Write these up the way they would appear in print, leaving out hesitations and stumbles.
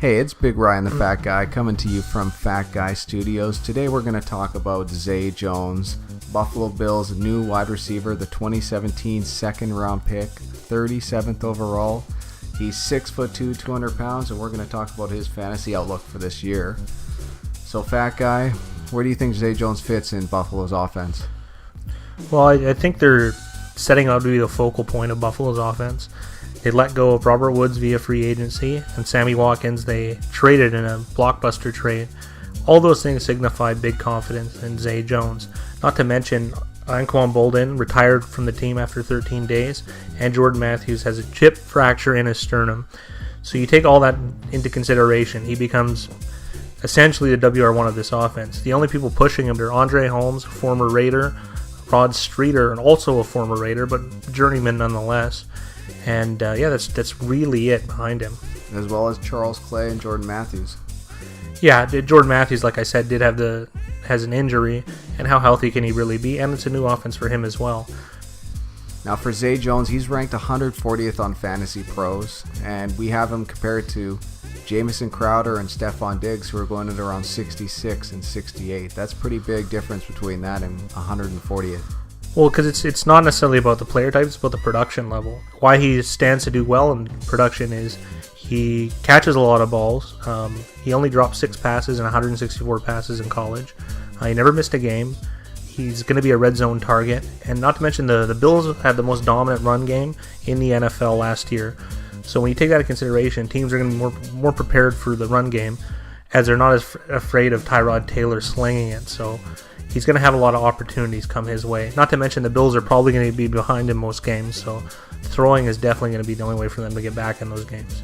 Hey, it's Big Ryan the Fat Guy coming to you from Fat Guy Studios. Today we're going to talk about Zay Jones, Buffalo Bills' new wide receiver, the 2017 second-round pick, 37th overall. He's 6'2", 200 pounds, and we're going to talk about his fantasy outlook for this year. So, Fat Guy, where do you think Zay Jones fits in Buffalo's offense? Well, I think they're setting out to be the focal point of Buffalo's offense. They let go of Robert Woods via free agency, and Sammy Watkins they traded in a blockbuster trade. All those things signify big confidence in Zay Jones. Not to mention, Anquan Boldin retired from the team after 13 days, and Jordan Matthews has a chip fracture in his sternum. So you take all that into consideration, he becomes essentially the WR1 of this offense. The only people pushing him are Andre Holmes, former Raider, Rod Streeter, and also a former Raider, but journeyman nonetheless. And that's really it behind him. As well as Charles Clay and Jordan Matthews. Yeah, Jordan Matthews, like I said, has an injury, and how healthy can he really be? And it's a new offense for him as well. Now for Zay Jones, he's ranked 140th on Fantasy Pros, and we have him compared to Jamison Crowder and Stephon Diggs, who are going at around 66 and 68. That's a pretty big difference between that and 140th. Well, because it's not necessarily about the player type, it's about the production level. Why he stands to do well in production is he catches a lot of balls. He only dropped 6 passes and 164 passes in college. He never missed a game. He's going to be a red zone target. And not to mention the Bills had the most dominant run game in the NFL last year. So when you take that into consideration, teams are going to be more prepared for the run game, as they're not as afraid of Tyrod Taylor slinging it. So he's going to have a lot of opportunities come his way. Not to mention the Bills are probably going to be behind in most games, so throwing is definitely going to be the only way for them to get back in those games.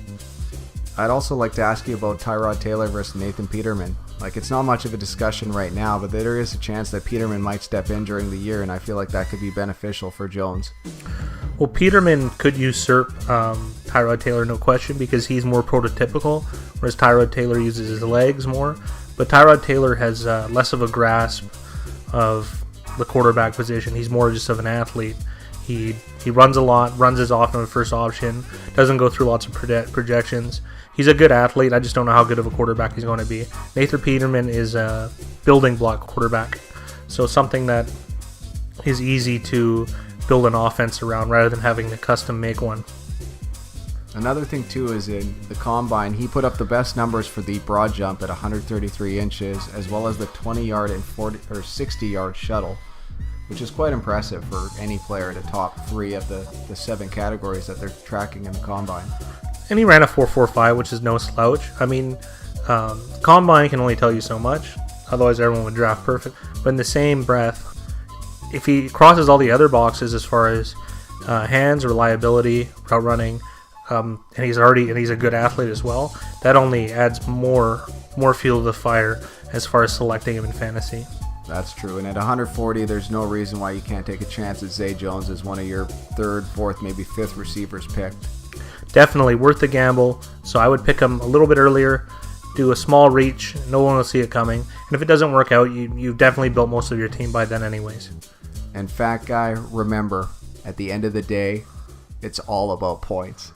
I'd also like to ask you about Tyrod Taylor versus Nathan Peterman. It's not much of a discussion right now, but there is a chance that Peterman might step in during the year, and I feel like that could be beneficial for Jones. Well, Peterman could usurp Tyrod Taylor, no question, because he's more prototypical, whereas Tyrod Taylor uses his legs more. But Tyrod Taylor has less of a grasp of the quarterback position. He's more just of an athlete. He runs a lot, runs as often with first option, doesn't go through lots of projections. He's a good athlete. I just don't know how good of a quarterback he's going to be. Nathan Peterman is a building block quarterback, so something that is easy to build an offense around rather than having to custom make one. Another thing too is in the combine, he put up the best numbers for the broad jump at 133 inches, as well as the 20-yard and 40 or 60-yard shuttle, which is quite impressive for any player in the top 3 of the 7 categories that they're tracking in the combine. And he ran a 4.45, which is no slouch. I mean, combine can only tell you so much, otherwise everyone would draft perfect. But in the same breath, if he crosses all the other boxes as far as hands, reliability, route running, and he's a good athlete as well, that only adds more fuel to the fire as far as selecting him in fantasy. That's true, and at 140, there's no reason why you can't take a chance at Zay Jones as one of your 3rd, 4th, maybe 5th receivers picked. Definitely worth the gamble, so I would pick him a little bit earlier, do a small reach, no one will see it coming, and if it doesn't work out, you've definitely built most of your team by then anyways. And Fat Guy, remember, at the end of the day, it's all about points.